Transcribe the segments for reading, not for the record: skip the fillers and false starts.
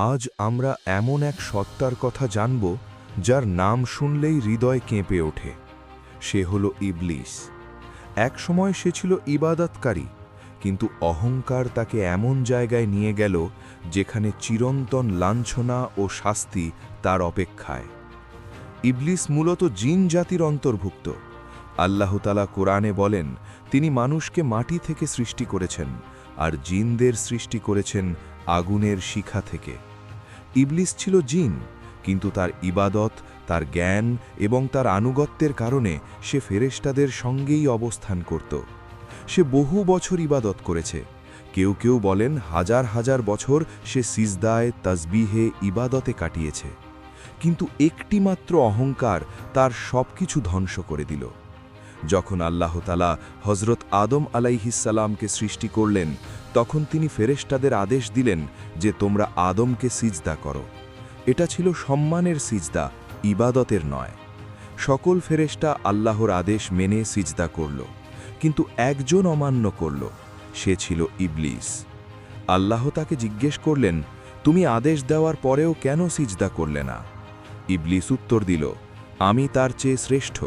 আজ আমরা এমন এক সত্তার কথা জানব যার নাম শুনলেই হৃদয় কেঁপে ওঠে। সে হল ইবলিস। একসময় সে ছিল ইবাদতকারী, কিন্তু অহংকার তাকে এমন জায়গায় নিয়ে গেল যেখানে চিরন্তন লাঞ্ছনা ও শাস্তি তার অপেক্ষায়। ইবলিস মূলত জিন জাতির অন্তর্ভুক্ত। আল্লাহ তাআলা কোরআনে বলেন, তিনি মানুষকে মাটি থেকে সৃষ্টি করেছেন আর জিনদের সৃষ্টি করেছেন আগুনের শিখা থেকে। ইবলিস ছিল জিন, কিন্তু তার ইবাদত, তার জ্ঞান এবং তার আনুগত্যের কারণে সে ফেরেশতাদের সঙ্গেই অবস্থান করত। সে বহু বছর ইবাদত করেছে। কেউ কেউ বলেন হাজার হাজার বছর সে সিজদায়, তাসবিহে, ইবাদতে কাটিয়েছে। কিন্তু একটিমাত্র অহংকার তার সবকিছু ধ্বংস করে দিল। যখন আল্লাহ তাআলা হযরত আদম আলাইহিসসালামকে সৃষ্টি করলেন, তখন তিনি ফেরেশতাদের আদেশ দিলেন যে তোমরা আদমকে সিজদা করো। এটা ছিল সম্মানের সিজদা, ইবাদতের নয়। সকল ফেরেশতা আল্লাহর আদেশ মেনে সিজদা করল, কিন্তু একজন অমান্য করল, সে ছিল ইবলিস। আল্লাহ তাকে জিজ্ঞেস করলেন, তুমি আদেশ দেওয়ার পরেও কেন সিজদা করলে না? ইবলিস উত্তর দিল, আমি তার চেয়ে শ্রেষ্ঠ।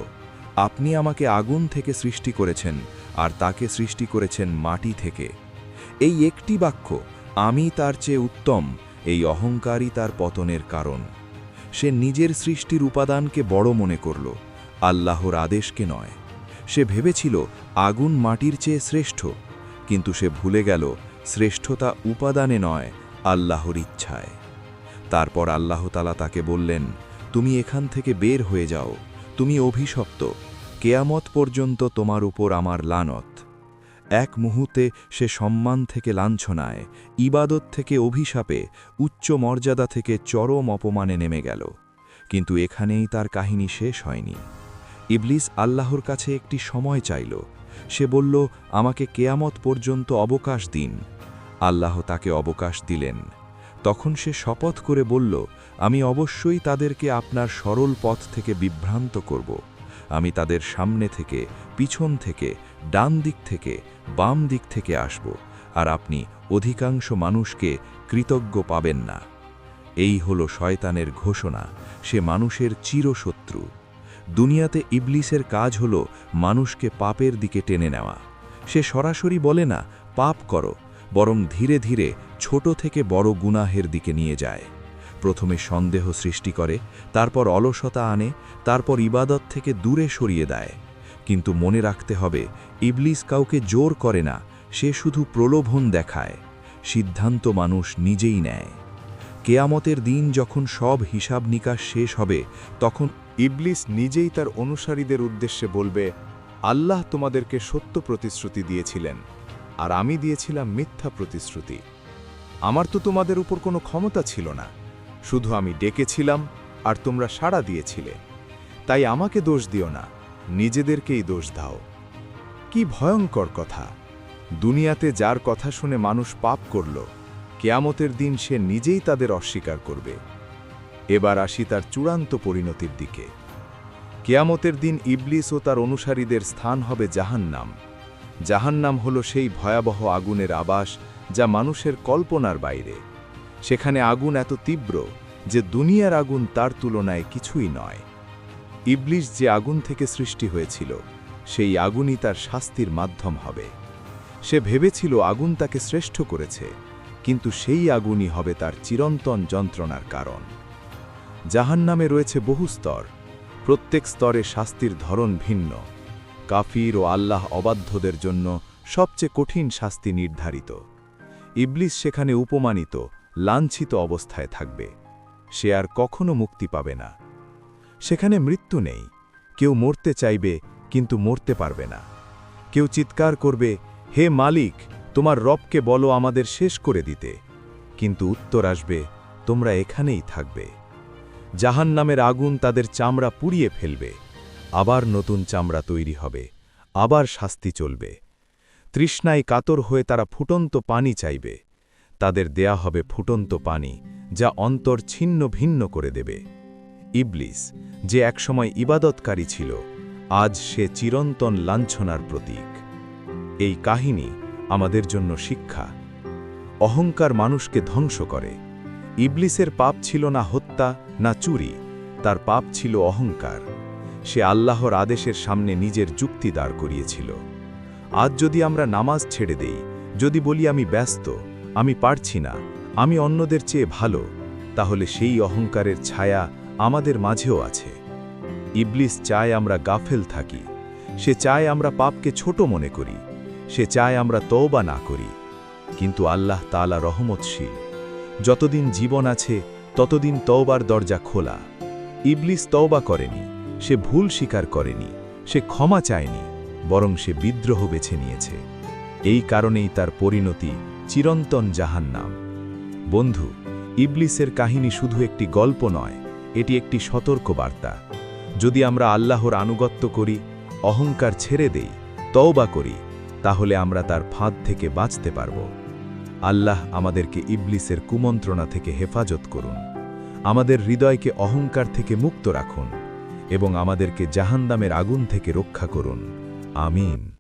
আপনি আমাকে আগুন থেকে সৃষ্টি করেছেন আর তাকে সৃষ্টি করেছেন মাটি থেকে। এই একটি বাক্য, আমি তার চেয়ে উত্তম, এই অহংকারই তার পতনের কারণ। সে নিজের সৃষ্টির উপাদানকে বড় মনে করল, আল্লাহর আদেশকে নয়। সে ভেবেছিল আগুন মাটির চেয়ে শ্রেষ্ঠ, কিন্তু সে ভুলে গেল শ্রেষ্ঠতা উপাদানে নয়, আল্লাহর ইচ্ছায়। তারপর আল্লাহ তাআলা তাকে বললেন, তুমি এখান থেকে বের হয়ে যাও, তুমি অভিশপ্ত, কেয়ামত পর্যন্ত তোমার উপর আমার লানত। এক মুহূর্তে সে সম্মান থেকে লাঞ্ছনায়, ইবাদত থেকে অভিশাপে, উচ্চ মর্যাদা থেকে চরম অপমানে নেমে গেল। কিন্তু এখানেই তার কাহিনী শেষ হয়নি। ইবলিস আল্লাহর কাছে একটি সময় চাইল। সে বলল, আমাকে কেয়ামত পর্যন্ত অবকাশ দিন। আল্লাহ তাকে অবকাশ দিলেন। তখন সে শপথ করে বলল, আমি অবশ্যই তাদেরকে আপনার সরল পথ থেকে বিভ্রান্ত করব। আমি তাদের সামনে থেকে, পিছন থেকে, ডান দিক থেকে, বাম দিক থেকে আসব, আর আপনি অধিকাংশ মানুষকে কৃতজ্ঞ পাবেন না। এই হলো শয়তানের ঘোষণা, সে মানুষের চিরশত্রু। দুনিয়াতে ইবলিসের কাজ হলো মানুষকে পাপের দিকে টেনে নেওয়া। সে সরাসরি বলে না পাপ করো, বরং ধীরে ধীরে ছোট থেকে বড় গুনাহের দিকে নিয়ে যায়। প্রথমে সন্দেহ সৃষ্টি করে, তারপর অলসতা আনে, তারপর ইবাদত থেকে দূরে সরিয়ে দেয়। কিন্তু মনে রাখতে হবে, ইবলিস কাউকে জোর করে না, সে শুধু প্রলোভন দেখায়। সিদ্ধান্ত মানুষ নিজেই নেয়। কেয়ামতের দিন যখন সব হিসাব নিকাশ শেষ হবে, তখন ইবলিস নিজেই তার অনুসারীদের উদ্দেশ্যে বলবে, আল্লাহ তোমাদেরকে সত্য প্রতিশ্রুতি দিয়েছিলেন, আর আমি দিয়েছিলাম মিথ্যা প্রতিশ্রুতি। আমার তো তোমাদের উপর কোনো ক্ষমতা ছিল না, শুধু আমি ডেকেছিলাম আর তোমরা সাড়া দিয়েছিলে। তাই আমাকে দোষ দিও না, নিজেদেরকেই দোষ দাও। কি ভয়ঙ্কর কথা! দুনিয়াতে যার কথা শুনে মানুষ পাপ করল, কেয়ামতের দিন সে নিজেই তাদের অস্বীকার করবে। এবার আসি তার চূড়ান্ত পরিণতির দিকে। কেয়ামতের দিন ইবলিস ও তার অনুসারীদের স্থান হবে জাহান্নাম। জাহান্নাম হল সেই ভয়াবহ আগুনের আবাস যা মানুষের কল্পনার বাইরে। সেখানে আগুন এত তীব্র যে দুনিয়ার আগুন তার তুলনায় কিছুই নয়। ইবলিস যে আগুন থেকে সৃষ্টি হয়েছিল, সেই আগুনই তার শাস্তির মাধ্যম হবে। সে ভেবেছিল আগুন তাকে শ্রেষ্ঠ করেছে, কিন্তু সেই আগুনই হবে তার চিরন্তন যন্ত্রণার কারণ। জাহান্নামে রয়েছে বহু স্তর, প্রত্যেক স্তরে শাস্তির ধরন ভিন্ন। কাফির ও আল্লাহ অবাধ্যদের জন্য সবচেয়ে কঠিন শাস্তি নির্ধারিত। ইবলিস সেখানে উপমানিত, লাঞ্ছিত অবস্থায় থাকবে। সে আর কখনো মুক্তি পাবে না। সেখানে মৃত্যু নেই। কেউ মরতে চাইবে, কিন্তু মরতে পারবে না। কেউ চিৎকার করবে, হে মালিক, তোমার রবকে বলো আমাদের শেষ করে দিতে, কিন্তু উত্তর আসবে, তোমরা এখানেই থাকবে। জাহান্নামের আগুন তাদের চামড়া পুড়িয়ে ফেলবে, আবার নতুন চামড়া তৈরি হবে, আবার শাস্তি চলবে। তৃষ্ণায় কাতর হয়ে তারা ফুটন্ত পানি চাইবে। তাদের দেয়া হবে ফুটন্ত পানি, যা অন্তর ছিন্ন ভিন্ন করে দেবে। ইবলিস, যে একসময় ইবাদতকারী ছিল, আজ সে চিরন্তন লাঞ্ছনার প্রতীক। এই কাহিনী আমাদের জন্য শিক্ষা। অহংকার মানুষকে ধ্বংস করে, ইবলিসের পাপ ছিল না হত্যা না চুরি, তার পাপ ছিল অহংকার। সে আল্লাহর আদেশের সামনে নিজের যুক্তি দাঁড় করিয়েছিল। আজ যদি আমরা নামাজ ছেড়ে দেই, যদি বলি আমি ব্যস্ত, আমি পারছি না, আমি অন্যদের চেয়ে ভালো, তাহলে সেই অহংকারের ছায়া আমাদের মাঝেও আছে। ইবলিস চায় আমরা গাফেল থাকি, সে চায় আমরা পাপকে ছোট মনে করি, সে চায় আমরা তওবা না করি। কিন্তু আল্লাহ তাআলা রহমতশীল, যতদিন জীবন আছে ততদিন তওবার দরজা খোলা। ইবলিস তওবা করেনি, সে ভুল স্বীকার করেনি, সে ক্ষমা চায়নি, বরং সে বিদ্রোহ বেছে নিয়েছে। এই কারণেই তার পরিণতি চিরন্তন জাহান্নাম। বন্ধু, ইবলিসের কাহিনী শুধু একটি গল্প নয়, এটি একটি সতর্ক বার্তা। যদি আমরা আল্লাহর আনুগত্য করি, অহংকার ছেড়ে দেই, তওবা করি, তাহলে আমরা তার ফাঁদ থেকে বাঁচতে পারব। আল্লাহ আমাদেরকে ইবলিসের কুমন্ত্রণা থেকে হেফাজত করুন, আমাদের হৃদয়কে অহংকার থেকে মুক্ত রাখুন এবং আমাদেরকে জাহান্নামের আগুন থেকে রক্ষা করুন। আমিন।